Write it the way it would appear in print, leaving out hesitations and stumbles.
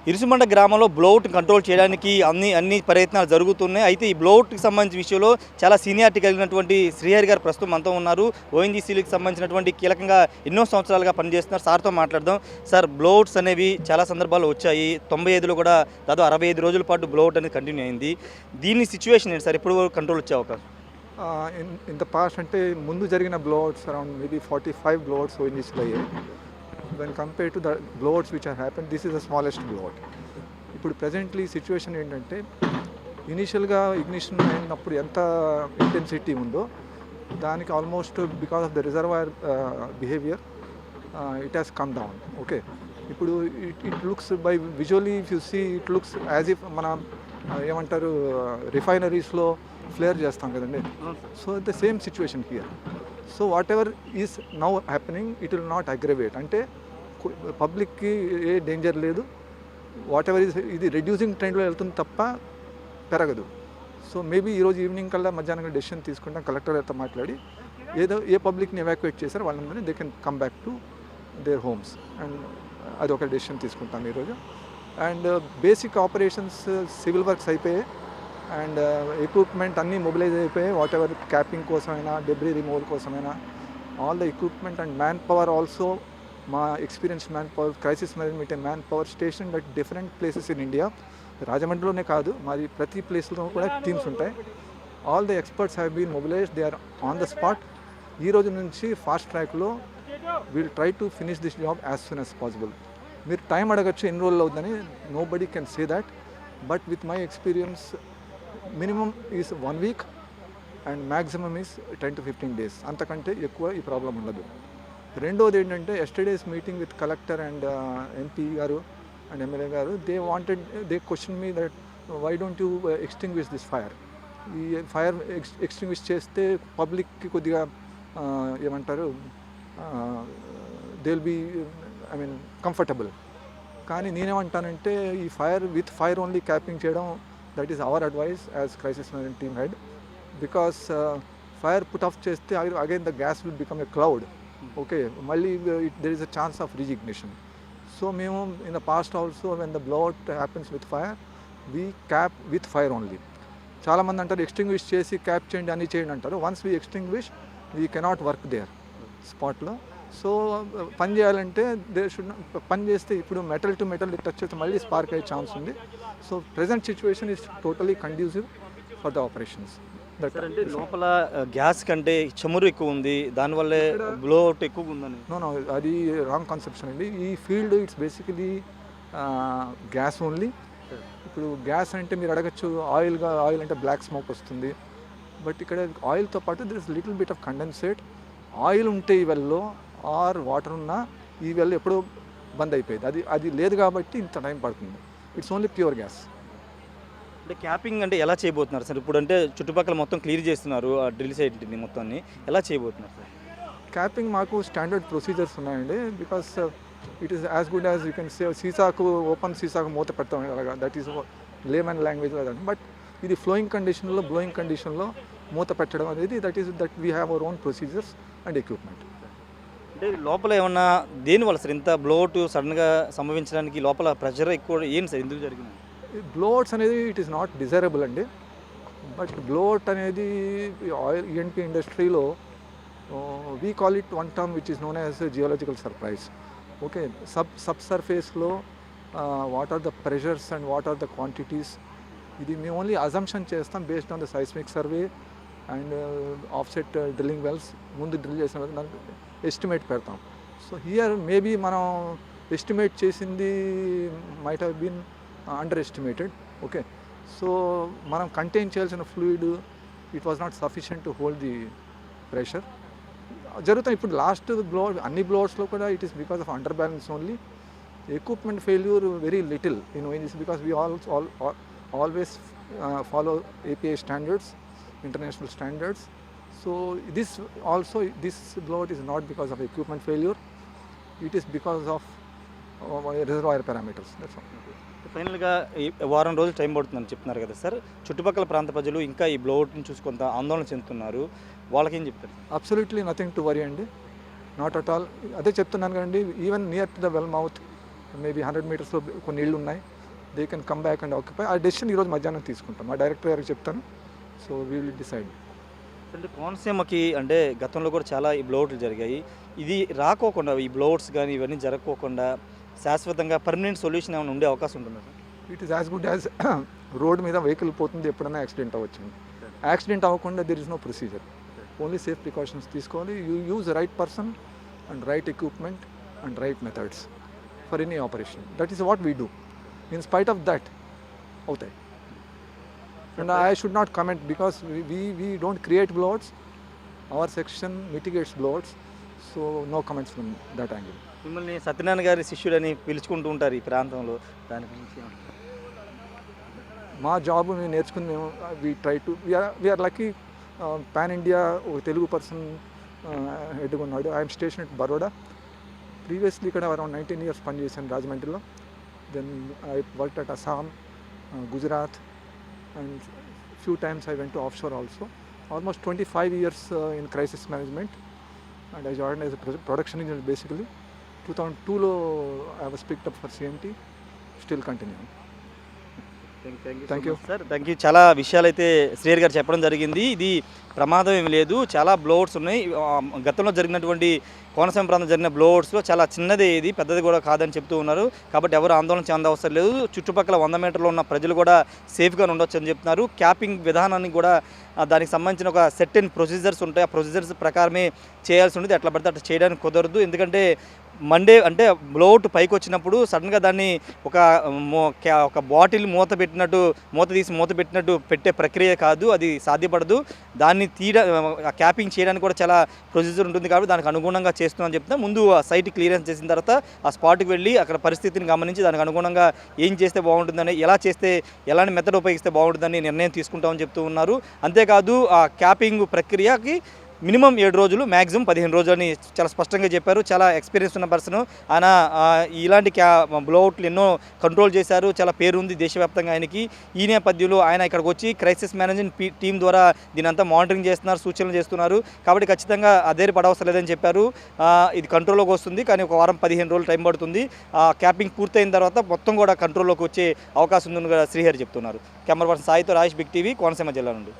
ఇరుసుమండ గ్రామంలో బ్లౌట్ కంట్రోల్ చేయడానికి అన్ని ప్రయత్నాలు జరుగుతున్నాయి. అయితే ఈ బ్లౌట్కి సంబంధించిన విషయంలో చాలా సీనియారిటీ కలిగినటువంటి శ్రీహరి గారు ప్రస్తుతం మనతో ఉన్నారు. ఓఎన్జీసీలకు సంబంధించినటువంటి కీలకంగా ఎన్నో సంవత్సరాలుగా పనిచేస్తున్నారు. సార్తో మాట్లాడదాం. సార్, బ్లౌట్స్ అనేవి చాలా సందర్భాల్లో వచ్చాయి. 95లో కూడా దాదాపు 65 రోజుల పాటు బ్లౌట్ అనేది కంటిన్యూ అయింది. దీని సిచ్యువేషన్ ఏంటి సార్? ఎప్పుడు కంట్రోల్ వచ్చే అవకాశం? ఇన్ ద పాస్ట్ అంటే ముందు జరిగిన బ్లోఅవుట్స్ అరౌండ్ మేబీ 45 బ్లోఅవుట్స్ ఓఎన్జీసీలో అయ్యాయి. When compare to the blowouts which are happen, this is the smallest blowout. ఇప్పుడు ప్రజెంట్లీ సిచ్యువేషన్ ఏంటంటే, ఇనీషియల్గా ఇగ్నిషన్ అయినప్పుడు ఎంత ఇంటెన్సిటీ ఉందో దానికి almost because of the reservoir behaviour it has come down. Okay, ఇప్పుడు it looks by visually if you see it looks as if మన ఏమంటారు రిఫైనరీస్లో ఫ్లేర్ చేస్తాం కదండి. So the same situation here. So what ever is now happening it will not aggravate. అంటే పబ్లిక్కి ఏ danger లేదు. What ever ఇది రెడ్యూసింగ్ ట్రెండ్లో వెళ్తుంది తప్ప పెరగదు. సో మేబీ ఈరోజు ఈవినింగ్ కల్లా మధ్యాహ్నం డెసిషన్ తీసుకుంటాం. కలెక్టర్ అయితే మాట్లాడి ఏ పబ్లిక్ని ఎవాక్యుయేట్ చేశారో వాళ్ళందరినీ they can come back to their homes. And అది ఒక డెసిషన్ తీసుకుంటాం ఈరోజు. And basic operations civil works అయిపోయాయి. అండ్ ఎక్విప్మెంట్ అన్నీ మొబిలైజ్ అయిపోయాయి. వాట్ ఎవర్ క్యాపింగ్ కోసమైనా, డెబ్రీ రిమూవల్ కోసమైనా, all the equipment and man power also. మా experience man power, crisis management man power station at different places in India. రాజమండ్రిలోనే కాదు, మరి ప్రతి ప్లేస్లో కూడా టీమ్స్ ఉంటాయి. All the experts have been mobilised. They are on the spot. ఈ రోజు నుంచి ఫాస్ట్ ట్రాక్లో will try to finish this job as soon as possible. మీరు టైం అడగచ్చు ఎన్ని రోజులు అవుతుందని. Nobody can say that. But with my experience minimum is 1 week and maximum is 10 to 15 days. అంతకంటే ఎక్కువ ఈ ప్రాబ్లం ఉండదు. రెండోది ఏంటంటే, yesterday's meeting with collector and MP గారు అండ్ ఎమ్మెల్యే గారు, they question me that why don't you extinguish this fire. ఈ fire extinguish చేస్తే పబ్లిక్కి కొద్దిగా ఏమంటారు, దే విల్ బీ కంఫర్టబుల్. కానీ నేనేమంటానంటే, ఈ ఫైర్ ఓన్లీ క్యాపింగ్ చేయడం, that is our advice as crisis management team head. Because fire put off చేస్తే again the gas will become a cloud. Okay, మళ్ళీ there is a chance of reignition. So మేము in the past also when the blowout happens with fire, we cap with fire only. చాలామంది అంటారు extinguish చేసి cap చేయండి, అన్నీ చేయండి అంటారు. Once we extinguish we cannot work there స్పాట్లో. So పని చేయాలంటే పని చేస్తే ఇప్పుడు మెటల్ టు మెటల్ టచ్ చేస్తే మళ్ళీ స్పార్క్ అయ్యే ఛాన్స్ ఉంది. So present situation is totally conducive for the operations. అంటే లోపల గ్యాస్ కంటే చమురు ఎక్కువ ఉంది, దానివల్లే బ్లోఅవుట్ ఎక్కువ ఉందని. నో, అది రాంగ్ కాన్సెప్షన్ అండి. ఈ field it's basically gas only. ఇప్పుడు గ్యాస్ అంటే మీరు అడగచ్చు, ఆయిల్ అంటే బ్లాక్ స్మోక్ వస్తుంది. బట్ ఇక్కడ ఆయిల్తో పాటు there is little bit of condensate. Oil ఉంటే ఈ వెల్లో ఆర్ వాటర్ ఉన్నా ఈ వెల్ ఎప్పుడో బంద్ అయిపోయింది. అది లేదు కాబట్టి ఇంత టైం పడుతుంది. It's only pure gas. అంటే క్యాపింగ్ అంటే ఎలా చేయబోతున్నారు సార్? ఇప్పుడు అంటే చుట్టుపక్కల మొత్తం క్లియర్ చేస్తున్నారు, ఆ డ్రిల్ సైట్ని మొత్తాన్ని ఎలా చేయబోతున్నారు సార్? క్యాపింగ్ మాకు స్టాండర్డ్ ప్రొసీజర్స్ ఉన్నాయండి. Because it is as good as you can say సీసాకు ఓపెన్ సీసాకు మూత పెడతాం అలాగా, దట్ ఈస్ లేమన్ లాంగ్వేజ్ కదా. బట్ ఇది బ్లోయింగ్ కండిషన్లో మూత పెట్టడం అనేది that we have our own procedures and equipment. అంటే లోపల ఏమన్నా దేనివల్ల సార్ ఇంత బ్లోఅవుట్ సడన్గా సంభవించడానికి? లోపల ప్రెషర్ ఎక్కువ ఏంటి సార్, ఎందుకు జరిగింది? బ్లోఅవుట్స్ అనేది ఇట్ ఈస్ నాట్ డిజైరబుల్ అండి. బట్ బ్లోఅవుట్ అనేది ఆయిల్ ఈఎన్పి ఇండస్ట్రీలో we call it one term which is known as geological surprise. Okay, sub సర్ఫేస్లో what are the pressures and what are the quantities, ఇది మేము only assumption చేస్తాం based on the seismic survey and offset drilling wells. ముందు drill చేసిన దానికి estimate పెడతాం. So here maybe మనం estimate చేసింది might have been under estimated. Okay, so మనం కంటైన్ చేయాల్సిన fluid it was not sufficient to hold the pressure. జరుగుతాయి ఇప్పుడు లాస్ట్ అన్ని బ్లోఅవుట్స్లో కూడా it is because of under balance only. Equipment failure very little in ONGC because we always follow API standards, international standards. So this blowout is not because of equipment failure, it is because of reservoir parameters. That's all. ఫైనల్గా వారం రోజులు time పడుతుందని చెప్తున్నారు కదా sir. చుట్టుపక్కల ప్రాంత ప్రజలు ఇంకా ఈ బ్లోఅవుట్ని చూసి కొంత ఆందోళన చెందుతున్నారు, వాళ్ళకేం చెప్తారు? అబ్సల్యూట్లీ నథింగ్ టు వరీ అండి, నాట్ అట్ ఆల్. అదే చెప్తున్నాను కదండి, even near to the well mouth maybe 100 మీటర్స్లో కొన్ని ఇళ్ళు ఉన్నాయి, they can come back and occupy. ఆ డెసిషన్ ఈరోజు మధ్యాహ్నం తీసుకుంటాం, మా డైరెక్టర్ గారికి చెప్తాను. So we will decide. అంటే కోనసీమకి అంటే గతంలో కూడా చాలా ఈ బ్లౌట్లు జరిగాయి. ఇది రాకోకుండా ఈ బ్లౌట్స్ కానీ ఇవన్నీ జరగకోకుండా శాశ్వతంగా పర్మనెంట్ సొల్యూషన్ ఏమైనా ఉండే అవకాశం ఉంటుందా sir? It is as good as road మీద వెహికల్ పోతుంది, ఎప్పుడైనా యాక్సిడెంట్ అవ్వచ్చు. యాక్సిడెంట్ అవ్వకుండా there is no procedure. Only safe precautions తీసుకోవాలి. You use right person and right equipment and right methods for any operation. That is what we do. In spite of that అవుతాయి. And I should not comment because we don't create blowouts. Our section mitigates blowouts. So no comments from that angle. మిమ్మల్ని సత్యనారాయణ గారి శిష్యుడని పిలుచుకుంటూ ఉంటారు ఈ ప్రాంతంలో, దాని గురించి మా job మేము నేర్చుకుని మేము we try to we're lucky. Pan India ఒక తెలుగు పర్సన్ హెడ్గా ఉన్నాడు. I'm station at Baroda. Previously ఇక్కడ అరౌండ్ 19 years పనిచేశాను రాజమండ్రిలో. Then I work at Assam, Gujarat, and few times I went to offshore also. Almost 25 years in crisis management, and I joined as a production engineer basically. 2002 I was picked up for CMT, still continuing. Thank you sir. Thank you. చాలా విషయాలు అయితే శ్రీహరి గారు చెప్పడం జరిగింది. ఇది ప్రమాదం ఏమి లేదు, చాలా బ్లోవర్స్ ఉన్నాయి. గతంలో జరిగినటువంటి కోనసీమ ప్రాంతం జరిగిన బ్లోవర్స్లో చాలా చిన్నదే, ఇది పెద్దది కూడా కాదని చెప్తూ ఉన్నారు. కాబట్టి ఎవరు ఆందోళన చెందవసరం లేదు. చుట్టుపక్కల 100 మీటర్లో ఉన్న ప్రజలు కూడా సేఫ్గా ఉండొచ్చు అని చెప్తున్నారు. క్యాపింగ్ విధానాన్ని కూడా దానికి సంబంధించిన ఒక సెర్టెన్ ప్రొసీజర్స్ ఉంటాయి. ఆ ప్రొసీజర్స్ ప్రకారమే చేయాల్సి ఉంటుంది. ఎట్లా పడితే అట్లా చేయడానికి కుదరదు. ఎందుకంటే మండే అంటే బ్లోఅవుట్ పైకి వచ్చినప్పుడు సడన్గా దాన్ని ఒక బాటిల్ మూత పెట్టినట్టు పెట్టే ప్రక్రియ కాదు, అది సాధ్యపడదు. దాన్ని క్యాపింగ్ చేయడానికి కూడా చాలా ప్రొసీజర్ ఉంటుంది. కాబట్టి దానికి అనుగుణంగా చేస్తున్నామని చెప్తాం. ముందు ఆ సైట్ క్లియరెన్స్ చేసిన తర్వాత ఆ స్పాట్కి వెళ్ళి అక్కడ పరిస్థితిని గమనించి దానికి అనుగుణంగా ఏం చేస్తే బాగుంటుందని, ఎలా చేస్తే ఎలాంటి మెథడ్ ఉపయోగిస్తే బాగుంటుందని నిర్ణయం తీసుకుంటామని చెప్తూ ఉన్నారు. అంతేకాదు ఆ క్యాపింగ్ ప్రక్రియకి మినిమం 7 రోజులు, మ్యాక్సిమం 15 రోజులు అని చాలా స్పష్టంగా చెప్పారు. చాలా ఎక్స్పీరియన్స్ ఉన్న పర్సన్ ఆయన. ఇలాంటి బ్లోఅవుట్లు ఎన్నో కంట్రోల్ చేశారు, చాలా పేరు ఉంది దేశవ్యాప్తంగా ఆయనకి. ఈ నేపథ్యంలో ఆయన ఇక్కడికి వచ్చి క్రైసిస్ మేనేజ్మెంట్ టీం ద్వారా దీని అంతా మానిటరింగ్ చేస్తున్నారు, సూచనలు చేస్తున్నారు. కాబట్టి ఖచ్చితంగా అదేరి పడవసరం లేదని చెప్పారు. ఇది కంట్రోల్లోకి వస్తుంది, కానీ ఒక వారం 15 రోజులు టైం పడుతుంది. క్యాపింగ్ పూర్తయిన తర్వాత మొత్తం కూడా కంట్రోల్లోకి వచ్చే అవకాశం ఉందని కూడా శ్రీహరి చెప్తున్నారు. కెమెరా పర్సన్ సాయితో రాజేష్, బిగ్ టీవీ, కోనసీమ జిల్లా నుండి.